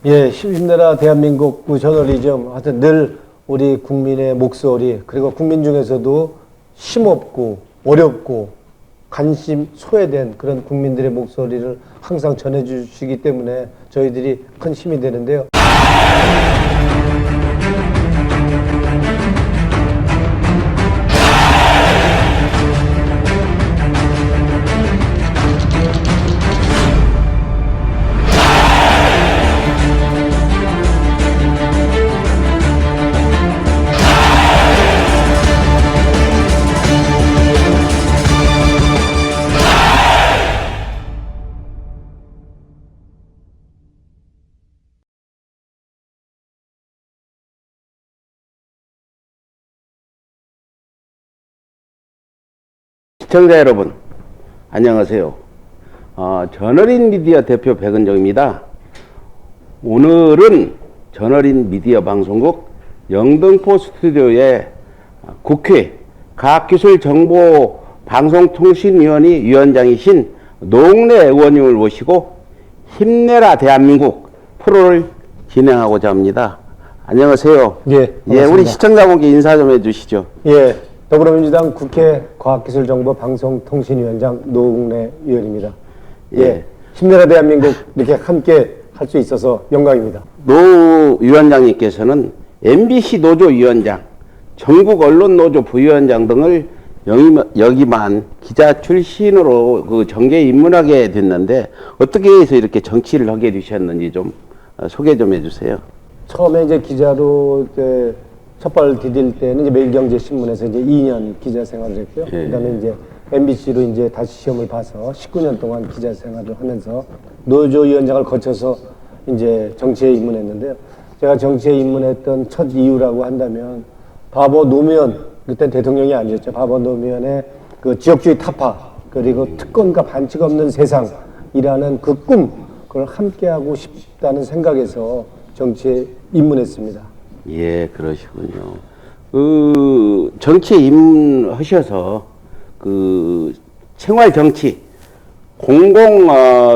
예, 힘내라 대한민국 저널리즘. 하여튼 늘 우리 국민의 목소리, 그리고 국민 중에서도 힘없고 어렵고 관심 소외된 그런 국민들의 목소리를 항상 전해주시기 때문에 저희들이 큰 힘이 되는데요. 시청자 여러분, 안녕하세요. 저널인 미디어 대표 백은정입니다. 오늘은 저널인 미디어 방송국 영등포 스튜디오에 국회 과학기술정보방송통신위원회 위원장이신 노웅래 의원님을 모시고 힘내라 대한민국 프로를 진행하고자 합니다. 안녕하세요. 예, 우리 시청자분께 인사 좀 해주시죠. 예, 더불어민주당 국회 과학기술정보방송통신위원장 노웅래 의원입니다. 예, 힘내라 대한민국 이렇게 함께 할 수 있어서 영광입니다. 노 위원장님께서는 MBC 노조위원장, 전국언론노조 부위원장 등을 역임한 기자 출신으로 그 정계에 입문하게 됐는데 어떻게 해서 이렇게 정치를 하게 되셨는지 좀 소개 좀 해주세요. 처음에 이제 기자로 첫발 디딜 때는 이제 매일경제신문에서 이제 2년 기자 생활을 했고요. 예. 그다음에 이제 MBC로 이제 다시 시험을 봐서 19년 동안 기자 생활을 하면서 노조위원장을 거쳐서 이제 정치에 입문했는데요. 제가 정치에 입문했던 첫 이유라고 한다면 바보 노무현, 그때 대통령이 아니었죠. 바보 노무현의 그 지역주의 타파, 그리고 특권과 반칙 없는 세상이라는 그 꿈, 그걸 함께하고 싶다는 생각에서 정치에 입문했습니다. 예, 그러시군요. 그 정치에 입문하셔서 그 생활 정치, 공공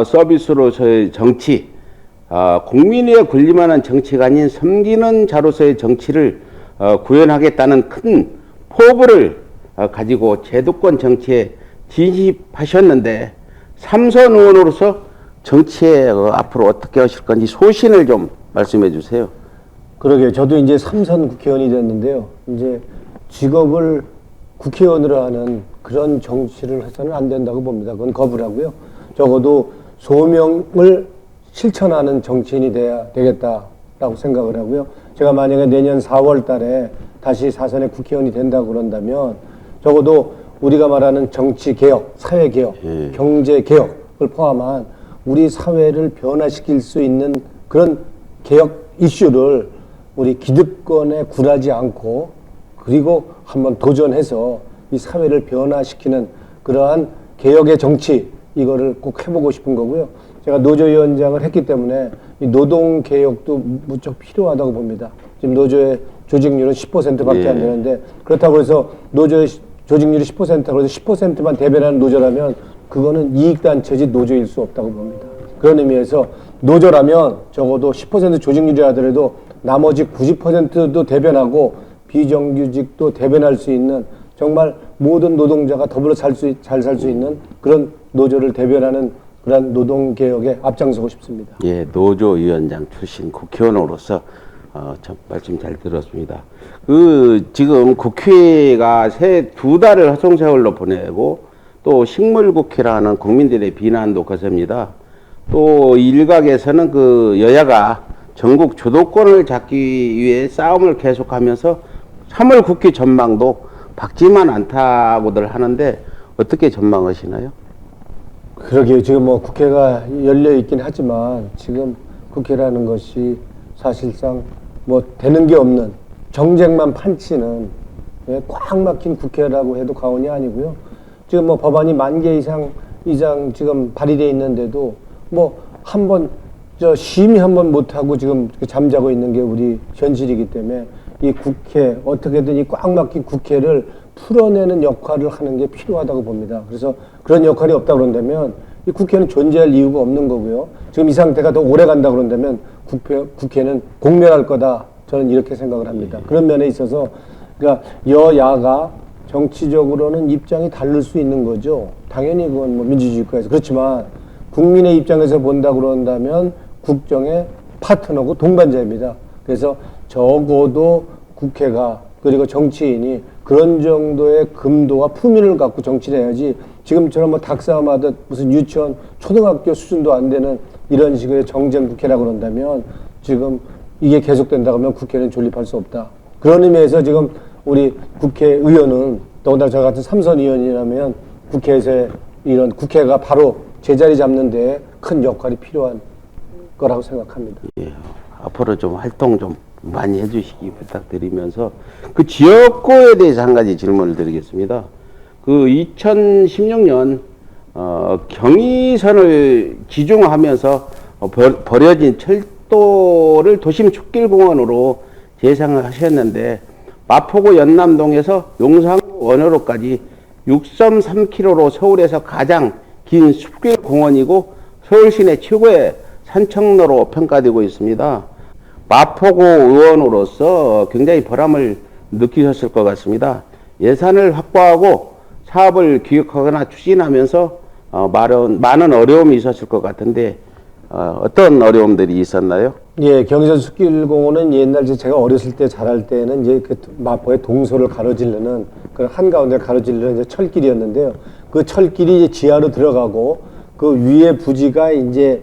서비스로서의 정치, 국민에 군림하는 정치가 아닌 섬기는 자로서의 정치를 구현하겠다는 큰 포부를 가지고 제도권 정치에 진입하셨는데 삼선 의원으로서 정치에 앞으로 어떻게 하실 건지 소신을 좀 말씀해 주세요. 그러게요. 저도 이제 3선 국회의원이 됐는데요. 이제 직업을 국회의원으로 하는 그런 정치를 해서는 안 된다고 봅니다. 그건 거부라고요. 적어도 소명을 실천하는 정치인이 돼야 되겠다라고 생각을 하고요. 제가 만약에 내년 4월 달에 다시 4선의 국회의원이 된다고 그런다면 적어도 우리가 말하는 정치개혁, 사회개혁, 경제개혁을 포함한 우리 사회를 변화시킬 수 있는 그런 개혁 이슈를 우리 기득권에 굴하지 않고 그리고 한번 도전해서 이 사회를 변화시키는 그러한 개혁의 정치, 이거를 꼭 해보고 싶은 거고요. 제가 노조위원장을 했기 때문에 이 노동개혁도 무척 필요하다고 봅니다. 지금 노조의 조직률은 10%밖에 안 되는데 그렇다고 해서 노조의 조직률이 10%라고 해서 10%만 대변하는 노조라면 그거는 이익단체지 노조일 수 없다고 봅니다. 그런 의미에서 노조라면 적어도 10% 조직률이 하더라도 나머지 90%도 대변하고 비정규직도 대변할 수 있는 정말 모든 노동자가 더불어 잘 살 수 있는 그런 노조를 대변하는 그런 노동개혁에 앞장서고 싶습니다. 예, 노조위원장 출신 국회의원으로서 참 말씀 잘 들었습니다. 지금 국회가 새 2달을 허송세월로 보내고 또 식물국회라는 국민들의 비난도 거셉니다. 또 일각에서는 그 여야가 전국 주도권을 잡기 위해 싸움을 계속하면서 3월 국회 전망도 밝지만 않다고들 하는데 어떻게 전망하시나요? 그러게요. 지금 뭐 국회가 열려 있긴 하지만 지금 국회라는 것이 사실상 뭐 되는 게 없는 정쟁만 판치는 꽉 막힌 국회라고 해도 과언이 아니고요. 지금 뭐 법안이 10,000개 이상 지금 발의돼 있는데도 뭐 한번 심의 한번 못하고 지금 잠자고 있는 게 우리 현실이기 때문에 이 국회 어떻게든 이 꽉 막힌 국회를 풀어내는 역할을 하는 게 필요하다고 봅니다. 그래서 그런 역할이 없다 그런다면 이 국회는 존재할 이유가 없는 거고요. 지금 이 상태가 더 오래 간다 그런다면 국회는 공멸할 거다. 저는 이렇게 생각을 합니다. 그런 면에 있어서 그러니까 여야가 정치적으로는 입장이 다를 수 있는 거죠. 당연히 그건 뭐 민주주의 국가에서 그렇지만 국민의 입장에서 본다 그런다면 국정의 파트너고 동반자입니다. 그래서 적어도 국회가 그리고 정치인이 그런 정도의 금도와 품위를 갖고 정치를 해야지 지금처럼 뭐 닭싸움하듯 무슨 유치원 초등학교 수준도 안 되는 이런 식의 정쟁 국회라 그런다면 지금 이게 계속된다고 하면 국회는 존립할 수 없다. 그런 의미에서 지금 우리 국회의원은 더군다나 저 같은 삼선 의원이라면 국회에서 이런 국회가 바로 제자리 잡는 데 큰 역할이 필요한 거라고 생각합니다. 예, 앞으로 좀 활동 좀 많이 해주시기 부탁드리면서 그 지역구에 대해서 한 가지 질문을 드리겠습니다. 그 2016년 경의선을 지중하면서 버려진 철도를 도심 숲길공원으로 재생을 하셨는데 마포구 연남동에서 용산 원효로까지 6.3km로 서울에서 가장 긴 숲길공원이고 서울 시내 최고의 산책로로 평가되고 있습니다. 마포구 의원으로서 굉장히 보람을 느끼셨을 것 같습니다. 예산을 확보하고 사업을 기획하거나 추진하면서 많은 어려움이 있었을 것 같은데 어떤 어려움들이 있었나요? 예, 경의선 숲길공원은 옛날 제가 어렸을 때 자랄 때는 이제 그 마포의 동서를 가로지르는 그 한가운데 가로지르는 이제 철길이었는데요. 그 철길이 이제 지하로 들어가고 그 위에 부지가 이제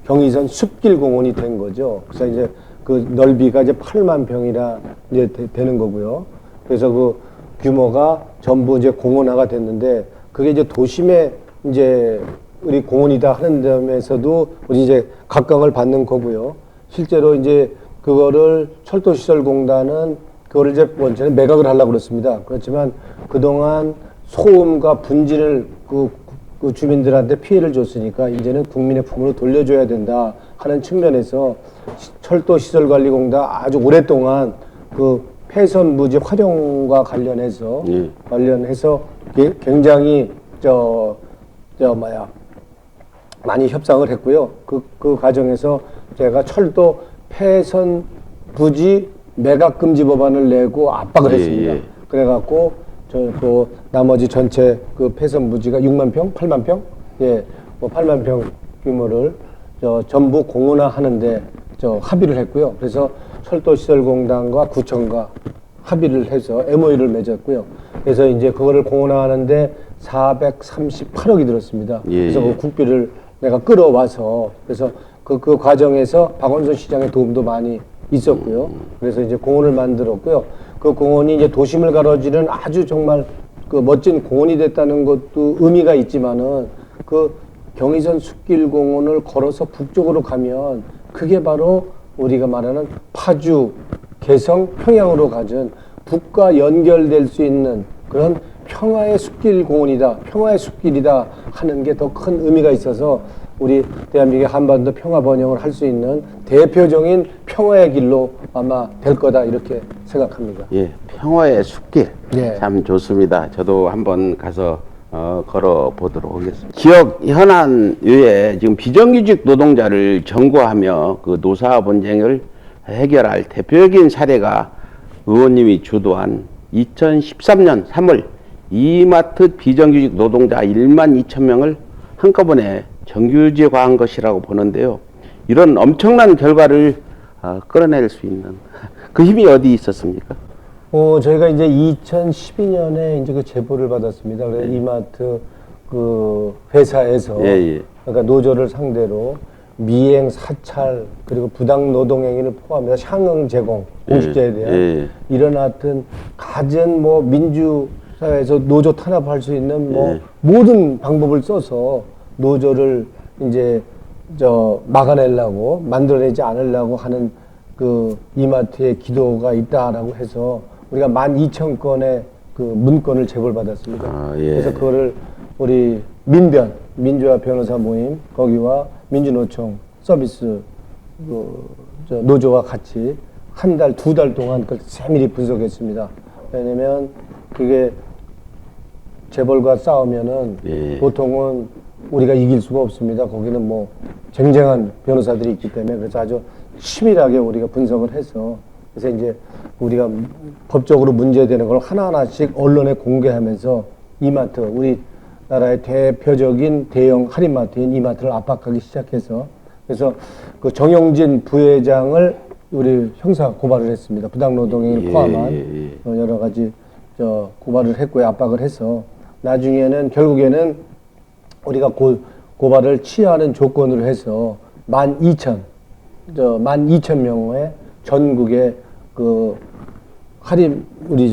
경의선 숲길공원이 된 거죠. 그래서 이제 그 넓이가 이제 8만 평이라 이제 되는 거고요. 그래서 그 규모가 전부 이제 공원화가 됐는데 그게 이제 도심에 이제 우리 공원이다 하는 점에서도 우리 이제 각광을 받는 거고요. 실제로 이제 그거를 철도시설공단은 그거를 이제 원체는 매각을 하려고 그랬습니다. 그렇지만 그동안 소음과 분진을 그 주민들한테 피해를 줬으니까 이제는 국민의 품으로 돌려줘야 된다 하는 측면에서 철도시설관리공단 아주 오랫동안 그 폐선부지 활용과 관련해서 굉장히 많이 협상을 했고요. 그 과정에서 제가 철도 폐선 부지 매각 금지 법안을 내고 압박을 했습니다. 그래갖고 또 나머지 전체 그 폐선 부지가 6만 평, 8만 평, 뭐 8만 평 규모를 전부 공원화 하는데 합의를 했고요. 그래서 철도시설공단과 구청과 합의를 해서 MOU를 맺었고요. 그래서 이제 그거를 공원화하는데 438억이 들었습니다. 그래서 그 국비를 내가 끌어와서 그래서 그 과정에서 박원순 시장의 도움도 많이 있었고요. 그래서 이제 공원을 만들었고요. 그 공원이 이제 도심을 가로지른 아주 정말 그 멋진 공원이 됐다는 것도 의미가 있지만은 그 경의선 숲길공원을 걸어서 북쪽으로 가면 그게 바로 우리가 말하는 파주, 개성, 평양으로 가진 북과 연결될 수 있는 그런 평화의 숲길공원이다, 평화의 숲길이다 하는 게 더 큰 의미가 있어서 우리 대한민국의 한반도 평화 번영을 할 수 있는 대표적인 평화의 길로 아마 될 거다 이렇게 생각합니다. 예, 평화의 숲길 참 좋습니다. 저도 한번 가서 걸어 보도록 하겠습니다. 지역 현안 외에 지금 비정규직 노동자를 점거하며 그 노사 분쟁을 해결할 대표적인 사례가 의원님이 주도한 2013년 3월 이마트 비정규직 노동자 1만 2천 명을 한꺼번에 정규직화한 것이라고 보는데요. 이런 엄청난 결과를 끌어낼 수 있는 그 힘이 어디 있었습니까? 저희가 이제 2012년에 이제 그 제보를 받았습니다. 그래서 이마트 그 회사에서 그러니까 노조를 상대로 미행, 사찰 그리고 부당 노동 행위를 포함해서 상응 제공, 공직자에 대한 이런 하여튼 갖은 뭐 민주 사회에서 노조 탄압할 수 있는 뭐 모든 방법을 써서 노조를 이제 막아내려고 만들어내지 않으려고 하는 그 이마트의 기도가 있다라고 해서 우리가 12,000건의 그 문건을 제보를 받았습니다. 그래서 그거를 우리 민주화 변호사 모임 거기와 민주노총 서비스 노조와 같이 한 달, 2달 동안 그걸 세밀히 분석했습니다. 왜냐면 그게 재벌과 싸우면은 보통은 우리가 이길 수가 없습니다. 거기는 뭐 쟁쟁한 변호사들이 있기 때문에 그래서 아주 치밀하게 우리가 분석을 해서 그래서 이제 우리가 법적으로 문제되는 걸 하나하나씩 언론에 공개하면서 이마트 우리나라의 대표적인 대형 할인마트인 이마트를 압박하기 시작해서 그래서 그 정용진 부회장을 우리 형사 고발을 했습니다. 부당노동행위를 포함한 여러 가지 고발을 했고요. 압박을 해서 나중에는 결국에는 우리가 고발을 취하는 조건으로 해서 12,000명의 전국의 그 할인 우리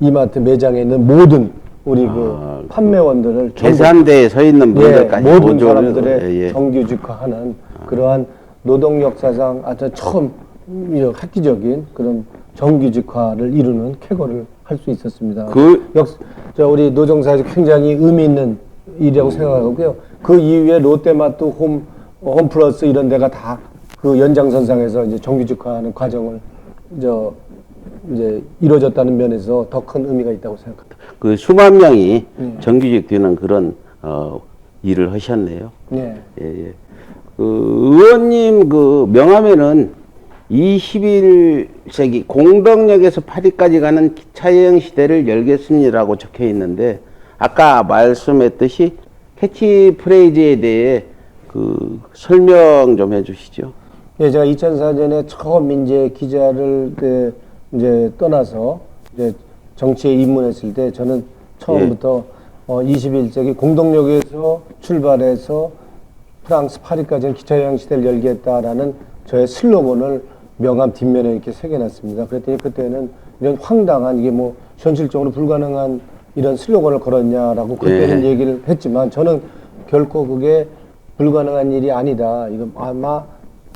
이마트 매장에 있는 모든 우리 그 판매원들을 계산대에 서 있는 분들까지 모든 사람들의 정규직화하는 그러한 노동 역사상 아주 처음 획기적인 그런 정규직화를 이루는 쾌거를 할 수 있었습니다. 우리 노동사에서 굉장히 의미 있는 일이라고 생각하고요. 그 이후에 롯데마트, 홈플러스 이런 데가 다 그 연장선상에서 이제 정규직화하는 과정을 이제 이루어졌다는 면에서 더 큰 의미가 있다고 생각합니다. 그 수만 명이 정규직 되는 그런 일을 하셨네요. 네. 예. 그 의원님 그 명함에는 21세기 공덕역에서 파리까지 가는 기차여행 시대를 열겠습니다라고 적혀 있는데 아까 말씀했듯이 캐치프레이즈에 대해 그 설명 좀 해주시죠. 예, 제가 2004년에 처음 이제 기자를 이제 떠나서 이제 정치에 입문했을 때 저는 처음부터 21세기 공동역에서 출발해서 프랑스 파리까지는 기차여행 시대를 열겠다라는 저의 슬로건을 명함 뒷면에 이렇게 새겨놨습니다. 그랬더니 그때는 이런 황당한 이게 뭐 현실적으로 불가능한 이런 슬로건을 걸었냐라고 그때는 얘기를 했지만 저는 결코 그게 불가능한 일이 아니다. 이거 아마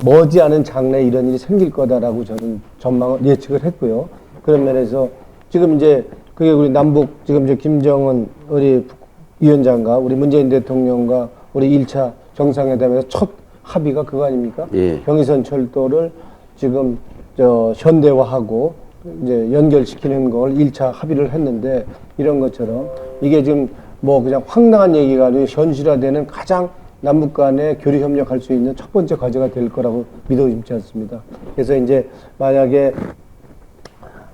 머지않은 장래에 이런 일이 생길 거다라고 저는 전망을 예측을 했고요. 그런 면에서 지금 이제 그게 우리 남북 지금 이제 김정은 우리 위원장과 우리 문재인 대통령과 우리 1차 정상회담에서 첫 합의가 그거 아닙니까? 경의선 철도를 지금 현대화하고 이제 연결시키는 걸 1차 합의를 했는데 이런 것처럼 이게 지금 뭐 그냥 황당한 얘기가 아니고 현실화되는 가장 남북 간에 교류 협력할 수 있는 첫 번째 과제가 될 거라고 믿어지지 않습니다. 그래서 이제 만약에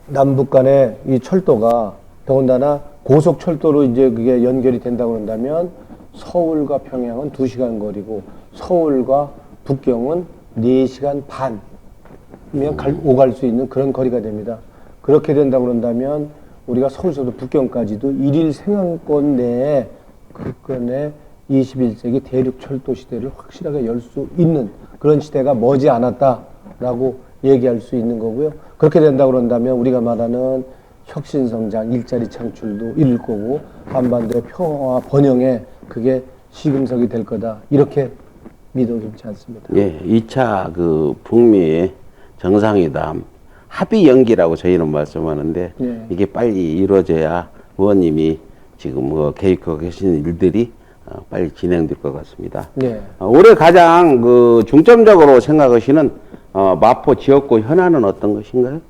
남북 간의 이 철도가 더군다나 고속철도로 이제 그게 연결이 된다고 그런다면 서울과 평양은 2시간 거리고 서울과 북경은 4시간 반이면 오갈 수 있는 그런 거리가 됩니다. 그렇게 된다고 그런다면 우리가 서울서도 북경까지도 일일 생활권 내에 그건에 21세기 대륙철도 시대를 확실하게 열 수 있는 그런 시대가 머지 않았다라고 얘기할 수 있는 거고요. 그렇게 된다고 그런다면 우리가 말하는 혁신성장, 일자리 창출도 이룰 거고 한반도의 평화 번영에 그게 시금석이 될 거다. 이렇게 믿어지지 않습니다. 예, 2차 그 북미 정상회담 합의 연기라고 저희는 말씀하는데 이게 빨리 이루어져야 의원님이 지금 계획하고 계신 일들이 빨리 진행될 것 같습니다. 올해 가장 그 중점적으로 생각하시는 마포 지역구 현안은 어떤 것인가요?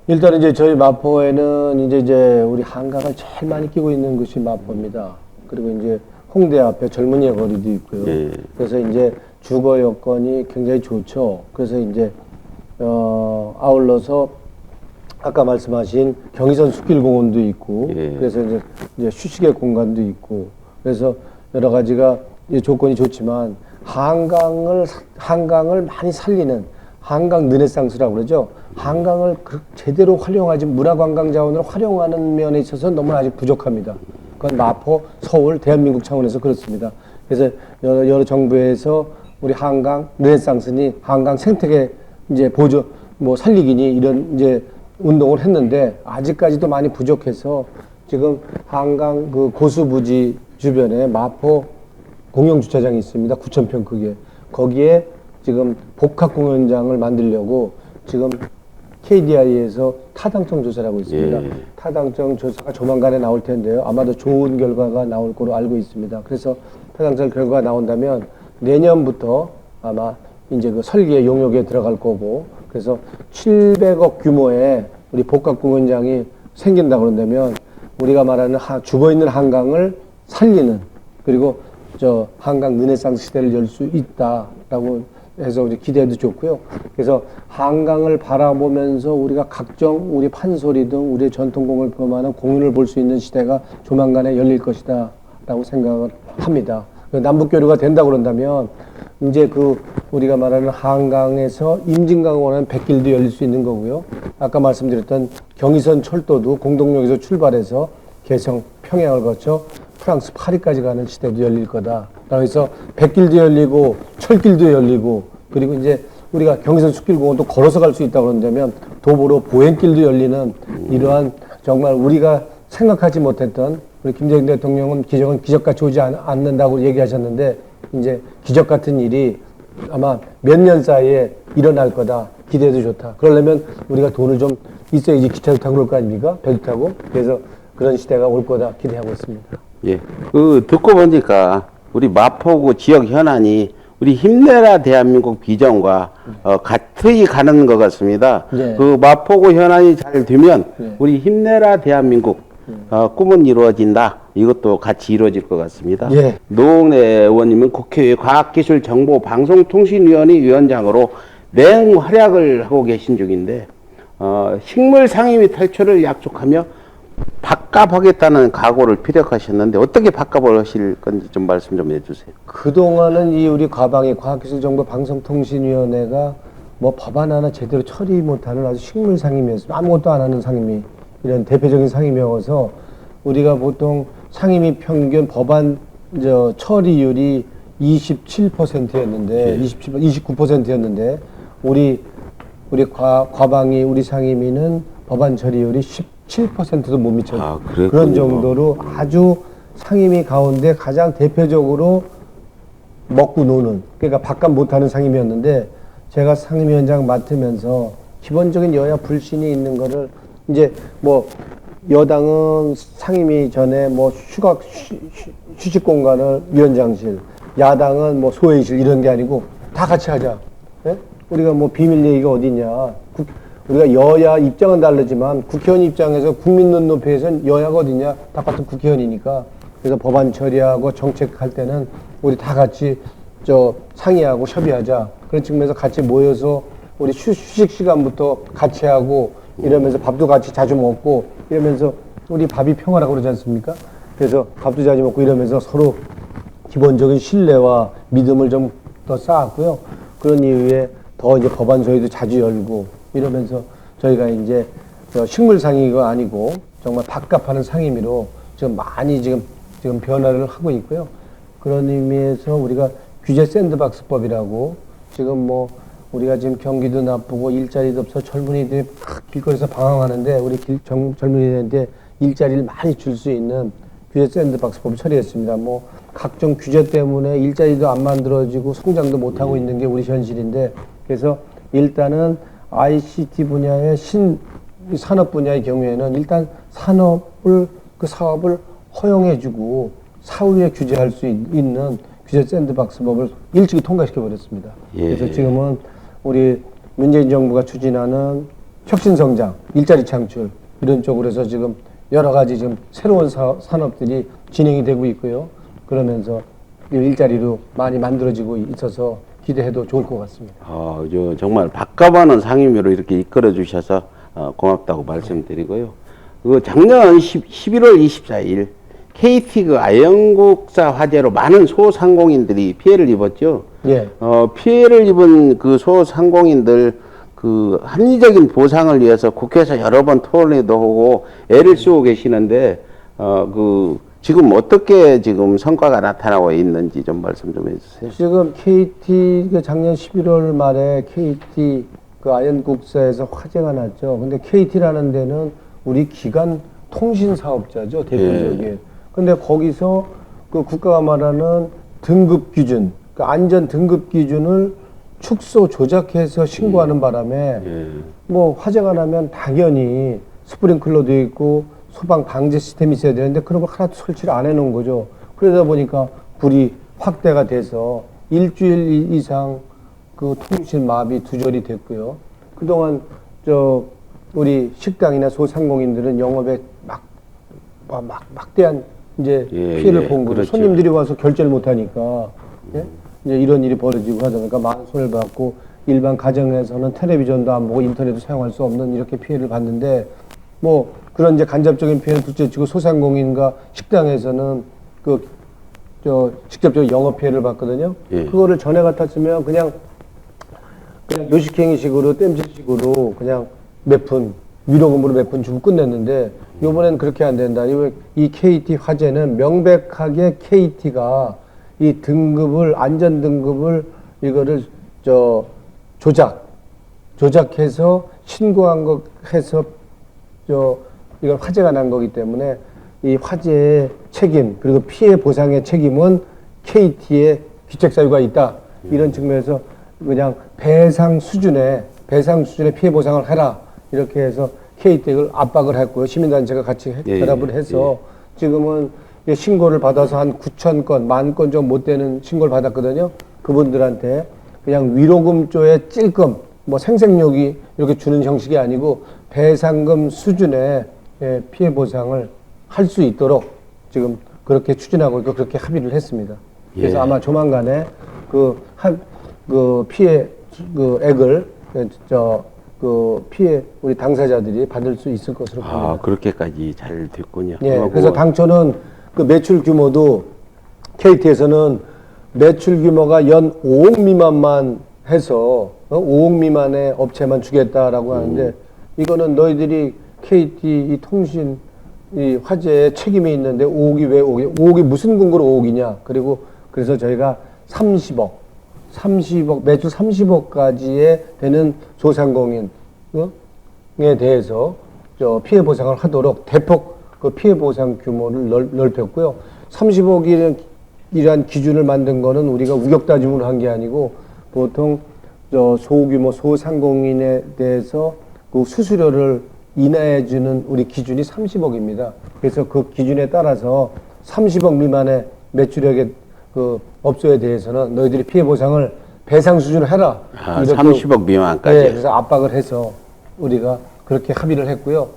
일단 이제 저희 마포에는 이제 우리 한강을 제일 많이 끼고 있는 곳이 마포입니다. 그리고 이제 홍대 앞에 젊은이의 거리도 있고요. 그래서 이제 주거 여건이 굉장히 좋죠. 그래서 이제 아울러서 아까 말씀하신 경의선 숲길공원도 있고, 그래서 이제 휴식의 공간도 있고, 그래서 여러 가지가 조건이 좋지만 한강을 많이 살리는 한강 르네상스라고 그러죠. 한강을 제대로 활용하지 문화관광 자원으로 활용하는 면에 있어서 너무 아직 부족합니다. 그건 마포, 서울, 대한민국 차원에서 그렇습니다. 그래서 여러 정부에서 우리 한강 르네상스니 한강 생태계 이제 살리기니 이런 이제 운동을 했는데 아직까지도 많이 부족해서 지금 한강 그 고수부지 주변에 마포 공영주차장이 있습니다. 9,000평 크기에. 거기에 지금 복합공연장을 만들려고 지금 KDI에서 타당성 조사를 하고 있습니다. 타당성 조사가 조만간에 나올 텐데요. 아마도 좋은 결과가 나올 거로 알고 있습니다. 그래서 타당성 결과가 나온다면 내년부터 아마 이제 그 설계 용역에 들어갈 거고 그래서 700억 규모의 우리 복합공연장이 생긴다고 그런다면 우리가 말하는 죽어있는 한강을 살리는 그리고 저 한강 르네상스 시대를 열 수 있다라고 해서 우리 기대도 좋고요. 그래서 한강을 바라보면서 우리가 각종 우리 판소리 등 우리의 전통공을 포함하는 공연을 볼 수 있는 시대가 조만간에 열릴 것이다라고 생각을 합니다. 남북교류가 된다 그런다면 이제 그 우리가 말하는 한강에서 임진강원은 백길도 열릴 수 있는 거고요. 아까 말씀드렸던 경의선 철도도 공동역에서 출발해서 개성, 평양을 거쳐 프랑스 파리까지 가는 시대도 열릴 거다. 그래서 백길도 열리고 철길도 열리고 그리고 이제 우리가 경의선 숲길공원도 걸어서 갈 수 있다고 그런다면 도보로 보행길도 열리는 이러한 정말 우리가 생각하지 못했던 우리 김대중 대통령은 기적은 기적같이 오지 않는다고 얘기하셨는데 이제 기적 같은 일이 아마 몇 년 사이에 일어날 거다. 기대도 좋다. 그러려면 우리가 돈을 좀 있어야지 기차를 타고 그럴 거 아닙니까? 배도 타고. 그래서 그런 시대가 올 거다 기대하고 있습니다. 예. 그 듣고 보니까 우리 마포구 지역 현안이 우리 힘내라 대한민국 비전과 같이 가는 것 같습니다. 네. 그 마포구 현안이 잘 되면 네. 우리 힘내라 대한민국 꿈은 이루어진다. 이것도 같이 이루어질 것 같습니다. 예. 노웅래 의원님은 국회의 과학기술정보방송통신위원회 위원장으로 맹활약을 하고 계신 중인데 식물 상임위 탈출을 약속하며 밥값하겠다는 각오를 피력하셨는데 어떻게 밥값을 하실 건지 좀 말씀 좀 해주세요. 그동안은 이 우리 과방위 과학기술정보방송통신위원회가 뭐 법안 하나 제대로 처리 못하는 아주 식물 상임위였습니다. 아무것도 안 하는 상임위. 이런 대표적인 상임위여서 우리가 보통 상임위 평균 법안 처리율이 27%였는데 29%였는데 우리 과방위 우리 상임위는 법안 처리율이 17%도 못 미쳤어요. 그런 정도로 아주 상임위 가운데 가장 대표적으로 먹고 노는 그러니까 밥값 못하는 상임위였는데 제가 상임위원장 맡으면서 기본적인 여야 불신이 있는 거를 이제 뭐 여당은 상임위 전에 뭐 휴식 공간을 위원장실, 야당은 뭐 소회의실 이런 게 아니고 다 같이 하자. 예? 우리가 뭐 비밀 얘기가 어딨냐. 우리가 여야 입장은 다르지만 국회의원 입장에서 국민 눈높이에서는 여야가 어딨냐. 다 같은 국회의원이니까. 그래서 법안 처리하고 정책할 때는 우리 다 같이 상의하고 협의하자. 그런 측면에서 같이 모여서 우리 휴식 시간부터 같이 하고 이러면서 밥도 같이 자주 먹고 이러면서 우리 밥이 평화라고 그러지 않습니까? 그래서 밥도 자주 먹고 이러면서 서로 기본적인 신뢰와 믿음을 좀 더 쌓았고요. 그런 이후에 더 이제 법안 소위도 자주 열고 이러면서 저희가 이제 식물 상임위가 아니고 정말 밥값하는 상임위로 지금 많이 지금 변화를 하고 있고요. 그런 의미에서 우리가 규제 샌드박스법이라고 지금 뭐 우리가 지금 경기도 나쁘고 일자리도 없어 젊은이들이 막 길거리에서 방황하는데 우리 젊은이들한테 일자리를 많이 줄 수 있는 규제 샌드박스법을 처리했습니다. 뭐 각종 규제 때문에 일자리도 안 만들어지고 성장도 못하고 있는 게 우리 현실인데 그래서 일단은 ICT 분야의 산업 분야의 경우에는 일단 그 사업을 허용해주고 사후에 규제할 수 있는 규제 샌드박스법을 일찍이 통과시켜 버렸습니다. 예. 그래서 지금은 우리 문재인 정부가 추진하는 혁신성장, 일자리 창출 이런 쪽으로 해서 지금 여러 가지 지금 새로운 산업들이 진행이 되고 있고요. 그러면서 일자리로 많이 만들어지고 있어서 기대해도 좋을 것 같습니다. 정말 밥값하는 상임위로 이렇게 이끌어 주셔서 고맙다고 말씀드리고요. 작년 11월 24일 KT 아영국사 화재로 많은 소상공인들이 피해를 입었죠. 예. 피해를 입은 그 소상공인들 합리적인 보상을 위해서 국회에서 여러 번 토론회도 하고 애를 쓰고 계시는데 지금 어떻게 지금 성과가 나타나고 있는지 좀 말씀 좀 해주세요. 지금 KT 작년 11월 말에 KT 아연국사에서 화재가 났죠. 근데 KT라는 데는 우리 기간 통신 사업자죠, 대표적인. 예. 근데 거기서 국가가 말하는 등급 기준, 안전 등급 기준을 축소 조작해서 신고하는 바람에 뭐 화재가 나면 당연히 스프링클러도 있고 소방 방제 시스템이 있어야 되는데 그런 걸 하나도 설치를 안 해놓은 거죠. 그러다 보니까 불이 확대가 돼서 일주일 이상 통신 마비 두절이 됐고요. 그동안 우리 식당이나 소상공인들은 영업에 막대한 이제 예, 피해를 예, 본 거죠. 그렇죠. 손님들이 와서 결제를 못 하니까 예? 이제 이런 일이 벌어지고 하다 보니까 많은 손해를 받고 일반 가정에서는 텔레비전도 안 보고 인터넷도 사용할 수 없는 이렇게 피해를 봤는데 뭐 그런 이제 간접적인 피해는 둘째치고 소상공인과 식당에서는 직접적으로 영업 피해를 봤거든요. 예. 그거를 전에 같았으면 그냥 요식행위식으로 땜질식으로 그냥 몇 푼 위로금으로 몇 푼 주고 끝냈는데 요번엔 그렇게 안 된다. 이 KT 화재는 명백하게 KT가 이 등급을 안전 등급을 이거를 조작해서 신고한 거 해서 이건 화재가 난 거기 때문에 이 화재의 책임 그리고 피해 보상의 책임은 KT의 귀책 사유가 있다. 이런 측면에서 그냥 배상 수준의 피해 보상을 해라. 이렇게 해서 KT를 압박을 했고요. 시민단체가 같이 결합을 해서 지금은 신고를 받아서 한 9,000건, 10,000건 좀 못 되는 신고를 받았거든요. 그분들한테 그냥 위로금 조에 찔끔, 뭐 생색욕이 이렇게 주는 형식이 아니고 배상금 수준의 피해 보상을 할 수 있도록 지금 그렇게 추진하고 있고 그렇게 합의를 했습니다. 그래서 아마 조만간에 그 피해 액을 피해 우리 당사자들이 받을 수 있을 것으로 봅니다. 아, 그렇게까지 잘 됐군요. 예, 그래서 당초는 그 매출 규모도 KT에서는 매출 규모가 연 5억 미만만 해서 5억 미만의 업체만 주겠다라고 하는데 이거는 너희들이 KT 이 통신 이 화재에 책임이 있는데 5억이 왜 5억이? 5억이 무슨 근거로 5억이냐? 그리고 그래서 저희가 30억 매출 30억까지의 되는 소상공인에 대해서 피해 보상을 하도록 대폭 그 피해 보상 규모를 넓혔고요. 30억이란 기준을 만든 거는 우리가 우격 따짐으로 한 게 아니고 보통 소규모 소상공인에 대해서 그 수수료를 인하해 주는 우리 기준이 30억입니다. 그래서 그 기준에 따라서 30억 미만의 매출액의 그 업소에 대해서는 너희들이 피해 보상을 배상 수준을 해라. 아, 30억 미만까지. 네, 그래서 압박을 해서 우리가 그렇게 합의를 했고요.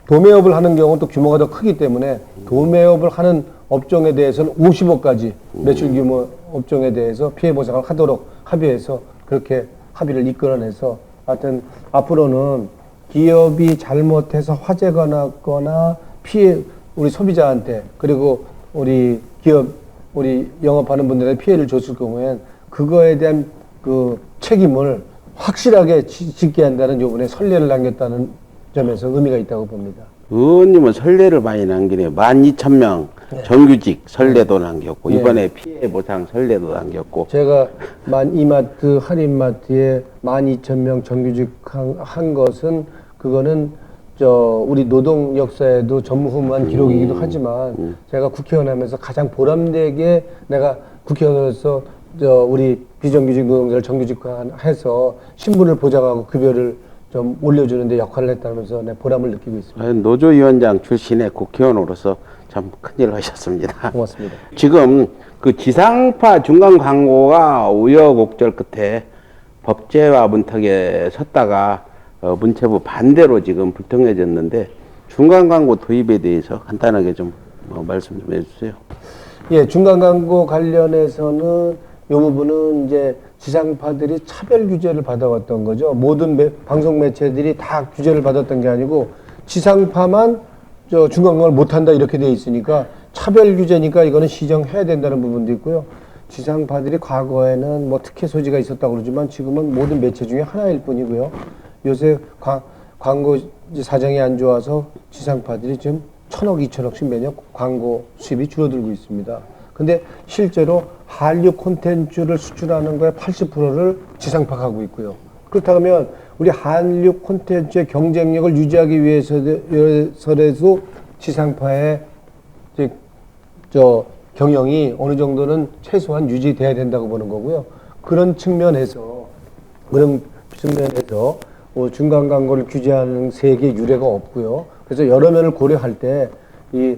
도매업을 하는 경우는 또 규모가 더 크기 때문에 도매업을 하는 업종에 대해서는 50억까지 매출 규모 업종에 대해서 피해 보상을 하도록 합의해서 그렇게 합의를 이끌어내서 하여튼 앞으로는 기업이 잘못해서 화재가 났거나 피해 우리 소비자한테 그리고 우리 기업 우리 영업하는 분들한테 피해를 줬을 경우엔 그거에 대한 그 책임을 확실하게 짓게 한다는 요번에 선례를 남겼다는 점에서 의미가 있다고 봅니다. 의원님은 선례를 많이 남기네요. 12,000명 정규직 선례도 남겼고 이번에 피해 보상 선례도 남겼고 제가 이마트 할인마트에 12,000명 정규직 한 것은 그거는 우리 노동 역사에도 전무후무한 기록이기도 하지만 제가 국회의원 하면서 가장 보람되게 내가 국회의원으로서 우리 비정규직 노동자를 정규직화해서 신분을 보장하고 급여를 좀 올려주는데 역할을 했다면서 내 보람을 느끼고 있습니다. 노조위원장 출신의 국회의원으로서 참 큰일 하셨습니다. 고맙습니다. 지금 그 지상파 중간 광고가 우여곡절 끝에 법제화 문턱에 섰다가 문체부 반대로 지금 불통해졌는데 중간 광고 도입에 대해서 간단하게 좀 말씀 좀 해주세요. 예, 중간 광고 관련해서는 이 부분은 이제 지상파들이 차별 규제를 받아왔던 거죠. 모든 방송 매체들이 다 규제를 받았던 게 아니고 지상파만 중간 광고를 못한다 이렇게 돼 있으니까 차별 규제니까 이거는 시정해야 된다는 부분도 있고요. 지상파들이 과거에는 뭐 특혜 소지가 있었다고 그러지만 지금은 모든 매체 중에 하나일 뿐이고요. 요새 광고 사정이 안 좋아서 지상파들이 지금 1,000억, 2,000억씩 매년 광고 수입이 줄어들고 있습니다. 근데 실제로 한류 콘텐츠를 수출하는 거에 80%를 지상파가 하고 있고요. 그렇다면 우리 한류 콘텐츠의 경쟁력을 유지하기 위해서라도 지상파의 경영이 어느 정도는 최소한 유지돼야 된다고 보는 거고요. 그런 측면에서 중간 광고를 규제하는 세계 유례가 없고요. 그래서 여러 면을 고려할 때 이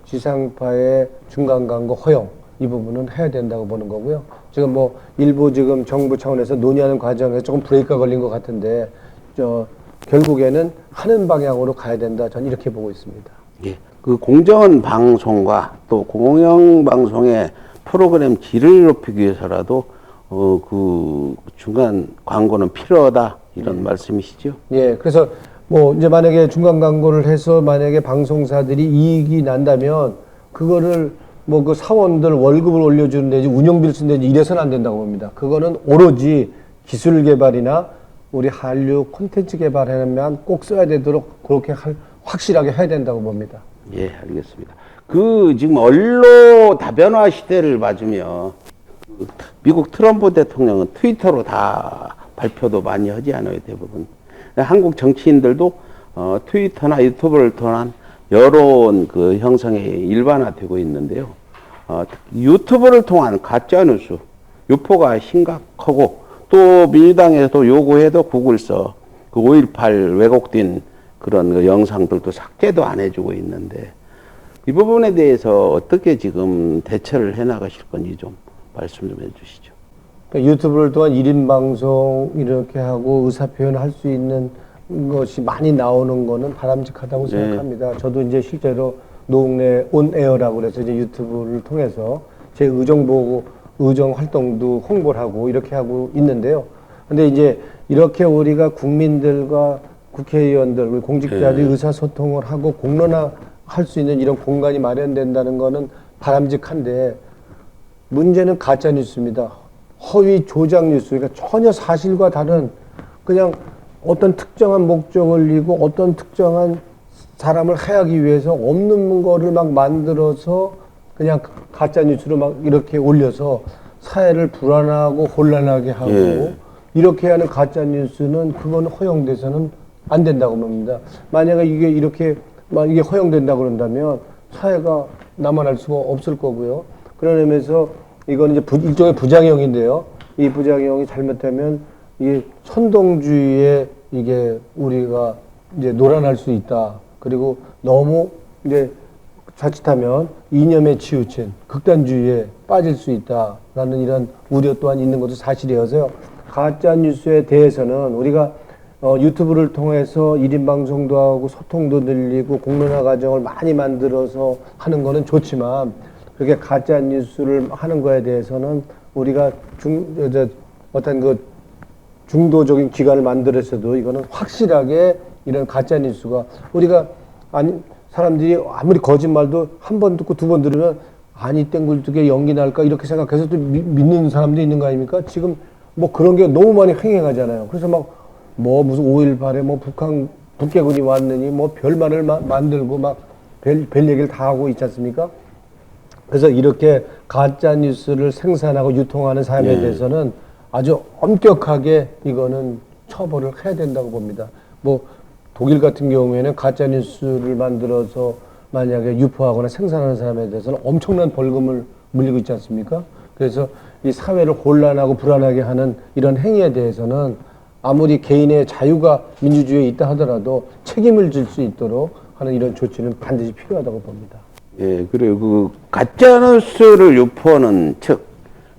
지상파의 중간 광고 허용 이 부분은 해야 된다고 보는 거고요. 지금 일부 지금 정부 차원에서 논의하는 과정에서 조금 브레이크가 걸린 것 같은데 결국에는 하는 방향으로 가야 된다. 저는 이렇게 보고 있습니다. 예. 그 공정한 방송과 또 공영방송의 프로그램 질을 높이기 위해서라도 그 중간 광고는 필요하다 이런 말씀이시죠? 예, 그래서 뭐 이제 만약에 중간 광고를 해서 만약에 방송사들이 이익이 난다면 그거를 뭐 그 사원들 월급을 올려주는 데지 운영비를 쓴 데지 이래서는 안 된다고 봅니다. 그거는 오로지 기술 개발이나 우리 한류 콘텐츠 개발하면 꼭 써야 되도록 그렇게 확실하게 해야 된다고 봅니다. 예, 알겠습니다. 그 지금 언론 다변화 시대를 맞으며 미국 트럼프 대통령은 트위터로 다 발표도 많이 하지 않아요, 대부분. 한국 정치인들도 트위터나 유튜브를 통한 여론 그 형성에 일반화되고 있는데요. 유튜브를 통한 가짜뉴스, 유포가 심각하고 또 민주당에서도 요구해도 구글서 그 5.18 왜곡된 그런 그 영상들도 삭제도 안 해주고 있는데 이 부분에 대해서 어떻게 지금 대처를 해 나가실 건지 좀 말씀 좀 해주시죠. 그러니까 유튜브를 통한 1인 방송 이렇게 하고 의사표현을 할 수 있는 것이 많이 나오는 거는 바람직하다고 생각합니다. 저도 이제 실제로 노웅래 온에어라고 그래서 이제 유튜브를 통해서 제 의정 활동도 홍보를 하고 이렇게 하고 있는데요. 근데 이제 이렇게 우리가 국민들과 국회의원들, 공직자들이 의사소통을 하고 공론화할 수 있는 이런 공간이 마련된다는 거는 바람직한데 문제는 가짜뉴스입니다. 허위 조작 뉴스, 그러니까 전혀 사실과 다른 그냥 어떤 특정한 목적을 이고 어떤 특정한 사람을 해하기 위해서 없는 거를 막 만들어서 그냥 가짜뉴스로 막 이렇게 올려서 사회를 불안하고 혼란하게 하고 이렇게 하는 가짜뉴스는 그건 허용돼서는 안 된다고 봅니다. 만약에 이게 이렇게 이게 허용된다고 그런다면 사회가 남아날 수가 없을 거고요. 그런 의미에서 이건 이제 일종의 부작용인데요. 이 부작용이 잘못되면 이게 선동주의에 이게 우리가 이제 놀아날 수 있다. 그리고 너무 이제 자칫하면 이념에 치우친 극단주의에 빠질 수 있다라는 이런 우려 또한 있는 것도 사실이어서요. 가짜 뉴스에 대해서는 우리가 유튜브를 통해서 1인 방송도 하고 소통도 늘리고 공론화 과정을 많이 만들어서 하는 거는 좋지만 그렇게 가짜 뉴스를 하는 거에 대해서는 우리가 어떤 그 중도적인 기관을 만들어서도 이거는 확실하게 이런 가짜 뉴스가 우리가 사람들이 아무리 거짓말도 한 번 듣고 두 번 들으면 아니 땡굴뚝에 연기 날까 이렇게 생각해서 또 믿는 사람도 있는 거 아닙니까? 지금 뭐 그런 게 너무 많이 횡행하잖아요. 그래서 막 뭐 무슨 5.18에 뭐 북괴군이 왔느니 뭐 별말을 만들고 막 별 얘기를 다 하고 있지 않습니까? 그래서 이렇게 가짜 뉴스를 생산하고 유통하는 사람에 대해서는 아주 엄격하게 이거는 처벌을 해야 된다고 봅니다. 뭐 독일 같은 경우에는 가짜 뉴스를 만들어서 만약에 유포하거나 생산하는 사람에 대해서는 엄청난 벌금을 물리고 있지 않습니까? 그래서 이 사회를 혼란하고 불안하게 하는 이런 행위에 대해서는 아무리 개인의 자유가 민주주의에 있다 하더라도 책임을 질 수 있도록 하는 이런 조치는 반드시 필요하다고 봅니다. 예, 그리고 그 가짜뉴스를 유포하는 측,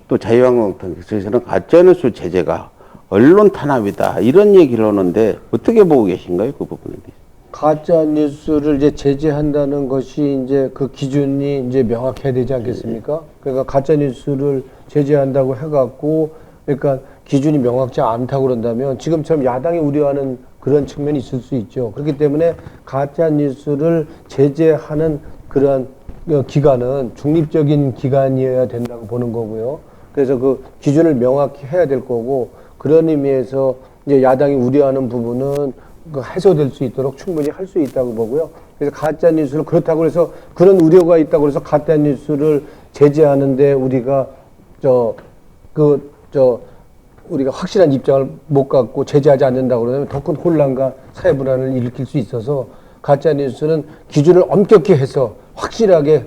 또 자유한국당에서는 가짜뉴스 제재가 언론 탄압이다 이런 얘기를 하는데 어떻게 보고 계신가요, 그 부분에 대해서? 가짜 뉴스를 이제 제재한다는 것이 이제 그 기준이 이제 명확해야 되지 않겠습니까? 그러니까 가짜 뉴스를 제재한다고 해갖고 그러니까 기준이 명확치 않다고 그런다면 지금처럼 야당이 우려하는 그런 측면이 있을 수 있죠. 그렇기 때문에 가짜 뉴스를 제재하는 그러한 기관은 중립적인 기관이어야 된다고 보는 거고요. 그래서 그 기준을 명확히 해야 될 거고 그런 의미에서 이제 야당이 우려하는 부분은 그 해소될 수 있도록 충분히 할 수 있다고 보고요. 그래서 가짜 뉴스를 그렇다고 해서 그런 우려가 있다고 해서 가짜 뉴스를 제재하는데 우리가 우리가 확실한 입장을 못 갖고 제재하지 않는다고 그러면 더 큰 혼란과 사회 불안을 일으킬 수 있어서 가짜 뉴스는 기준을 엄격히 해서 확실하게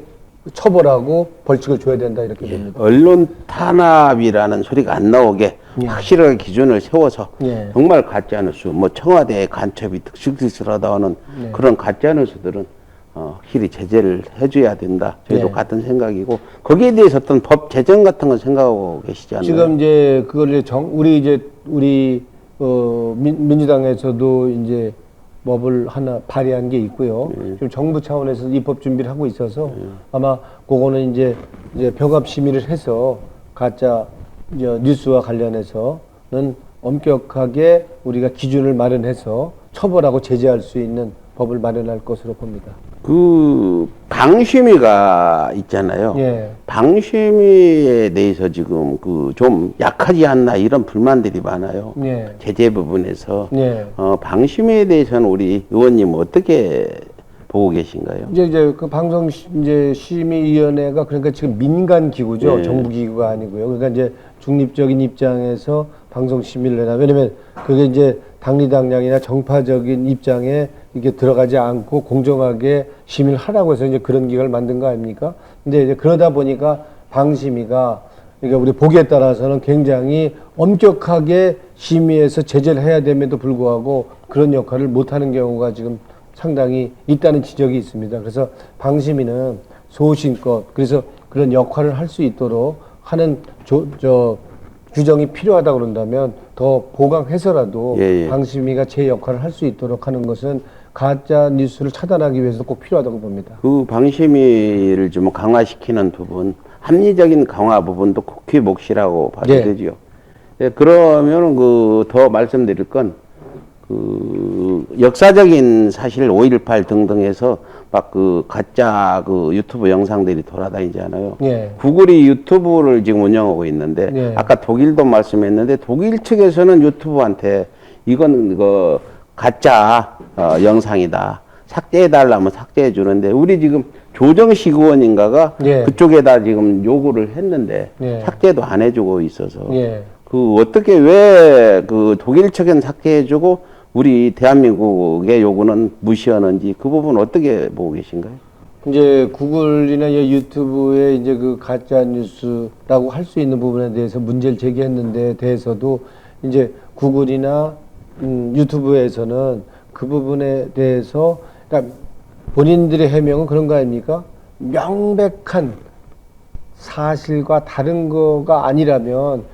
처벌하고 벌칙을 줘야 된다 이렇게 봅니다. 언론 탄압이라는 소리가 안 나오게 확실하게 기준을 세워서 정말 가짜뉴스, 뭐 청와대의 간첩이 득실득실하다 하는 그런 가짜뉴스들은 확실히 제재를 해줘야 된다. 저희도 같은 생각이고 거기에 대해서 어떤 법 제정 같은 건 생각하고 계시지 않나요? 지금 이제 그걸 우리 민주당에서도 이제 법을 하나 발의한 게 있고요. 지금 정부 차원에서 입법 준비를 하고 있어서 아마 그거는 이제 병합 심의를 해서 가짜 뉴스와 관련해서는 엄격하게 우리가 기준을 마련해서 처벌하고 제재할 수 있는 법을 마련할 것으로 봅니다. 그 방심위가 있잖아요. 예. 방심위에 대해서 지금 그 좀 약하지 않나 이런 불만들이 많아요. 예. 제재 부분에서 예. 방심위에 대해서는 우리 의원님 어떻게 보고 계신가요? 이제 그 방송 심의위원회가 그러니까 지금 민간 기구죠. 예. 정부 기구가 아니고요. 그러니까 이제 중립적인 입장에서 방송 심의를 해라. 왜냐면 그게 이제 당리당량이나 정파적인 입장에 이게 들어가지 않고 공정하게 심의를 하라고 해서 이제 그런 기관을 만든 거 아닙니까? 근데 이제 그러다 보니까 방심위가 그러니까 우리 보기에 따라서는 굉장히 엄격하게 심의해서 제재를 해야 됨에도 불구하고 그런 역할을 못하는 경우가 지금 상당히 있다는 지적이 있습니다. 그래서 방심위는 소신껏 그래서 그런 역할을 할 수 있도록 하는 규정이 필요하다고 그런다면 더 보강해서라도 예, 예. 방심위가 제 역할을 할 수 있도록 하는 것은 가짜 뉴스를 차단하기 위해서 꼭 필요하다고 봅니다. 그 방심위를 좀 강화시키는 부분, 합리적인 강화 부분도 국회 몫이라고 봐도 네. 되죠. 예, 그러면 그 더 말씀드릴 건 그 역사적인 사실 5.18 등등해서 막 그 가짜 그 유튜브 영상들이 돌아다니잖아요. 예. 구글이 유튜브를 지금 운영하고 있는데 예. 아까 독일도 말씀했는데 독일 측에서는 유튜브한테 이건 그 가짜 영상이다. 삭제해달라면 삭제해 주는데 우리 지금 조정식 의원인가가 예. 그쪽에다 지금 요구를 했는데 예. 삭제도 안 해주고 있어서 예. 그 어떻게 왜 그 독일 측은 삭제해주고 우리 대한민국의 요구는 무시하는지 그 부분 어떻게 보고 계신가요? 이제 구글이나 유튜브에 이제 그 가짜 뉴스라고 할 수 있는 부분에 대해서 문제를 제기했는데 대해서도 이제 구글이나 유튜브에서는 그 부분에 대해서 그러니까 본인들의 해명은 그런 거 아닙니까? 명백한 사실과 다른 거가 아니라면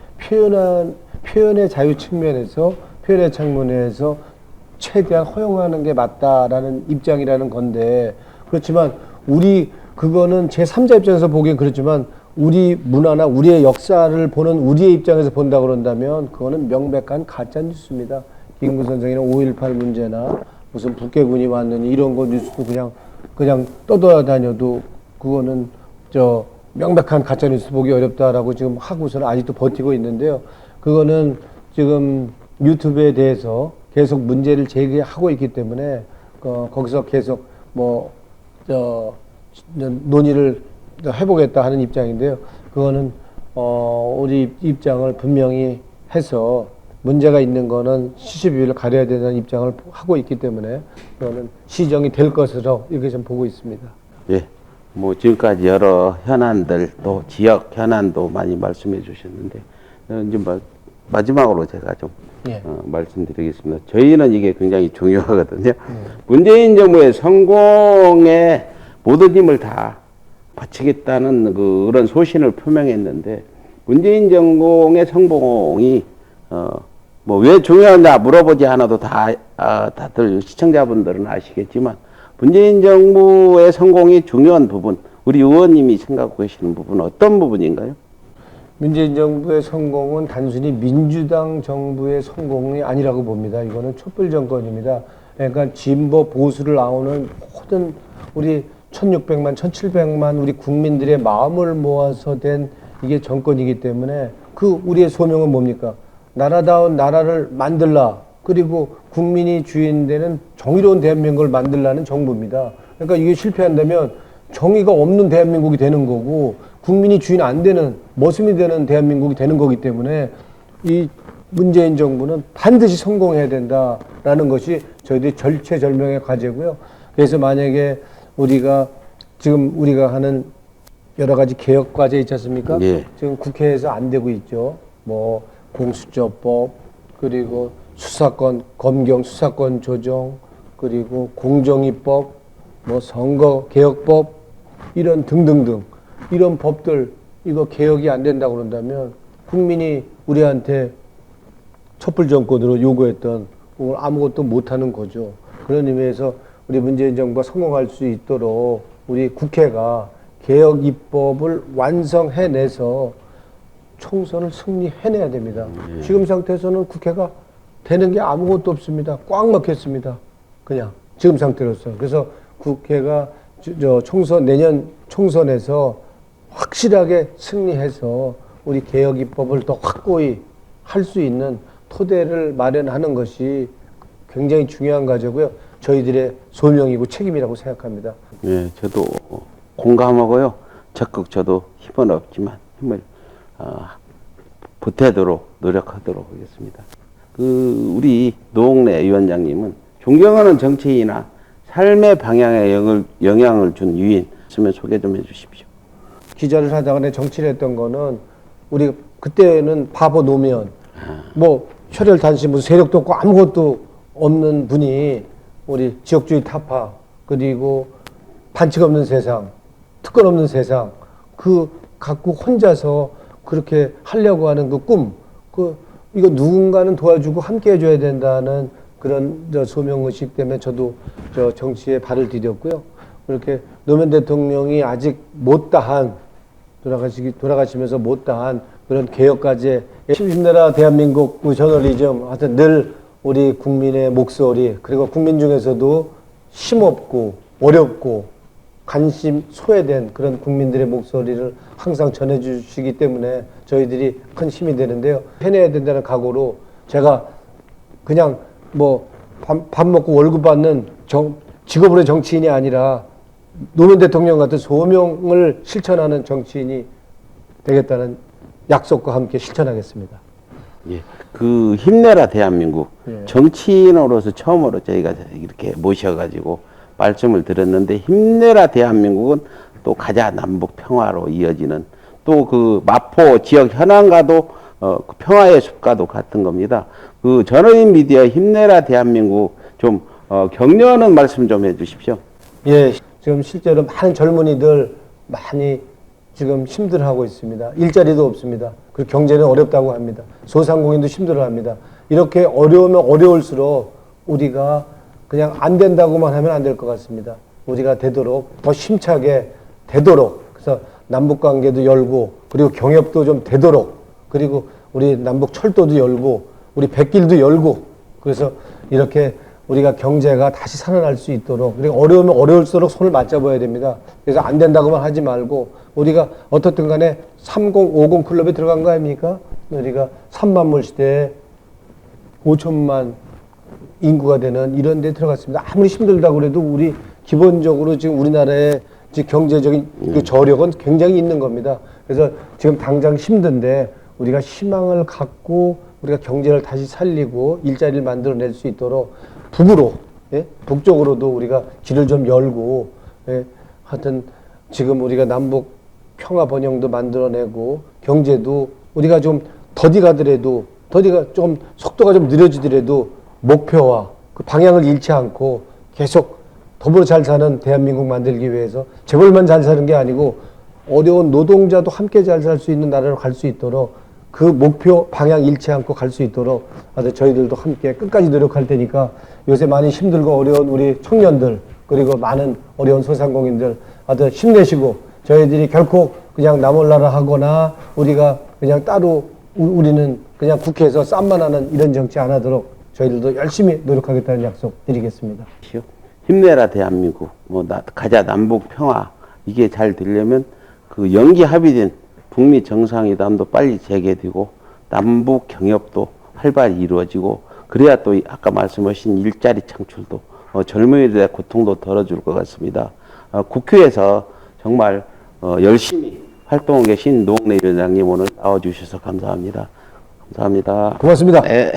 표현의 자유 측면에서 표현의 창문에서 최대한 허용하는 게 맞다라는 입장이라는 건데 그렇지만 그거는 제3자 입장에서 보기엔 그렇지만 우리 문화나 우리의 역사를 보는 우리의 입장에서 본다 그런다면 그거는 명백한 가짜 뉴스입니다. 김구 선생이나 5.18 문제나 무슨 북괴군이 왔느니 이런 거 뉴스도 그냥 떠돌아다녀도 그거는 명백한 가짜 뉴스 보기 어렵다라고 지금 하고서는 아직도 버티고 있는데요. 그거는 지금 유튜브에 대해서 계속 문제를 제기하고 있기 때문에 거기서 계속 논의를 해보겠다 하는 입장인데요. 그거는 우리 입장을 분명히 해서 문제가 있는 거는 시시비비를 가려야 된다는 입장을 하고 있기 때문에 그거는 시정이 될 것으로 이렇게 좀 보고 있습니다. 예. 뭐 지금까지 여러 현안들 또 지역 현안도 많이 말씀해 주셨는데 이제 마지막으로 제가 좀 예. 말씀드리겠습니다. 저희는 이게 굉장히 중요하거든요. 문재인 정부의 성공에 모든 힘을 다 바치겠다는 그런 소신을 표명했는데 문재인 정부의 성공이 뭐 왜 중요하냐 물어보지 않아도 다들 시청자분들은 아시겠지만 문재인 정부의 성공이 중요한 부분, 우리 의원님이 생각하고 계시는 부분은 어떤 부분인가요? 문재인 정부의 성공은 단순히 민주당 정부의 성공이 아니라고 봅니다. 이거는 촛불 정권입니다. 그러니까 진보 보수를 아우는 모든 우리 1600만, 1700만 우리 국민들의 마음을 모아서 된 이게 정권이기 때문에 우리의 소명은 뭡니까? 나라다운 나라를 만들라. 그리고 국민이 주인 되는 정의로운 대한민국을 만들라는 정부입니다. 그러니까 이게 실패한다면 정의가 없는 대한민국이 되는 거고 국민이 주인 안 되는 머슴이 되는 대한민국이 되는 거기 때문에 이 문재인 정부는 반드시 성공해야 된다라는 것이 저희들이 절체절명의 과제고요. 그래서 만약에 우리가 하는 여러 가지 개혁 과제 있지 않습니까? 예. 지금 국회에서 안 되고 있죠. 뭐 공수처법 그리고 검경 수사권 조정 그리고 공정위법 뭐 선거개혁법 이런 등등등 이런 법들 이거 개혁이 안 된다고 그런다면 국민이 우리한테 촛불 정권으로 요구했던 걸 아무것도 못하는 거죠. 그런 의미에서 우리 문재인 정부가 성공할 수 있도록 우리 국회가 개혁 입법을 완성해내서 총선을 승리해내야 됩니다. 지금 상태에서는 국회가 되는 게 아무것도 없습니다. 꽉 막혔습니다. 그냥 지금 상태로서. 그래서 국회가 내년 총선에서 확실하게 승리해서 우리 개혁 입법을 더 확고히 할 수 있는 토대를 마련하는 것이 굉장히 중요한 과제고요. 저희들의 소명이고 책임이라고 생각합니다. 예, 저도 공감하고요. 적극 저도 힘은 없지만 힘을 보태도록 노력하도록 하겠습니다. 우리 노웅래 위원장님은 존경하는 정치인이나 삶의 방향에 영향을 준 유인 있으면 소개 좀 해주십시오. 기자를 하다가 내 정치를 했던 거는 우리 그때는 바보 노무현 뭐 혈혈 단신 무슨 세력도 없고 아무것도 없는 분이 우리 지역주의 타파 그리고 반칙 없는 세상 특권 없는 세상 갖고 혼자서 그렇게 하려고 하는 그 꿈 이거 누군가는 도와주고 함께 해줘야 된다는 그런 소명의식 때문에 저도 정치에 발을 디뎠고요. 그렇게 노무현 대통령이 아직 못다한 돌아가시면서 못다한 그런 개혁까지 힘내라 대한민국 저널리즘 하여튼 늘 우리 국민의 목소리 그리고 국민 중에서도 힘없고 어렵고 관심 소외된 그런 국민들의 목소리를 항상 전해주시기 때문에 저희들이 큰 힘이 되는데요. 해내야 된다는 각오로 제가 그냥 뭐 밥 먹고 월급 받는 직업으로 정치인이 아니라 노무현 대통령 같은 소명을 실천하는 정치인이 되겠다는 약속과 함께 실천하겠습니다. 예, 힘내라 대한민국 예. 정치인으로서 처음으로 저희가 이렇게 모셔가지고 말씀을 드렸는데 힘내라 대한민국은 또 가자 남북 평화로 이어지는 또 마포 지역 현안과도 평화의 숲과도 같은 겁니다. 전원인 미디어 힘내라 대한민국 좀 격려하는 말씀 좀 해주십시오. 예, 지금 실제로 많은 젊은이들 많이 지금 힘들어하고 있습니다. 일자리도 없습니다. 그리고 경제는 어렵다고 합니다. 소상공인도 힘들어합니다. 이렇게 어려우면 어려울수록 우리가 그냥 안 된다고만 하면 안 될 것 같습니다. 우리가 되도록 더 힘차게 되도록 그래서 남북관계도 열고 그리고 경협도 좀 되도록 그리고 우리 남북 철도도 열고 우리 백길도 열고 그래서 이렇게 우리가 경제가 다시 살아날 수 있도록 그리고 어려우면 어려울수록 손을 맞잡아야 됩니다. 그래서 안 된다고만 하지 말고 우리가 어떻든 간에 3050 클럽에 들어간 거 아닙니까? 우리가 3만물 시대에 5천만 인구가 되는 이런 데 들어갔습니다. 아무리 힘들다고 그래도 우리 기본적으로 지금 우리나라의 경제적인 그 저력은 굉장히 있는 겁니다. 그래서 지금 당장 힘든데 우리가 희망을 갖고 우리가 경제를 다시 살리고 일자리를 만들어낼 수 있도록 북으로, 예? 북쪽으로도 우리가 길을 좀 열고, 예? 하여튼 지금 우리가 남북 평화 번영도 만들어내고 경제도 우리가 좀 더디가 좀 속도가 좀 느려지더라도 목표와 그 방향을 잃지 않고 계속 더불어 잘 사는 대한민국 만들기 위해서 재벌만 잘 사는 게 아니고 어려운 노동자도 함께 잘 살 수 있는 나라로 갈 수 있도록 그 목표 방향 잃지 않고 갈 수 있도록 저희들도 함께 끝까지 노력할 테니까 요새 많이 힘들고 어려운 우리 청년들 그리고 많은 어려운 소상공인들 힘내시고 저희들이 결코 그냥 나몰라라 하거나 우리가 그냥 따로 우리는 그냥 국회에서 쌈만 하는 이런 정치 안 하도록 저희들도 열심히 노력하겠다는 약속 드리겠습니다. 힘내라 대한민국 가자 남북 평화 이게 잘 되려면 연기 합의된 북미 정상회담도 빨리 재개되고 남북 경협도 활발히 이루어지고 그래야 또 아까 말씀하신 일자리 창출도 젊은이들의 고통도 덜어줄 것 같습니다. 국회에서 정말 열심히 활동하고 계신 노웅래 위원장님 오늘 나와주셔서 감사합니다. 감사합니다. 고맙습니다. 예.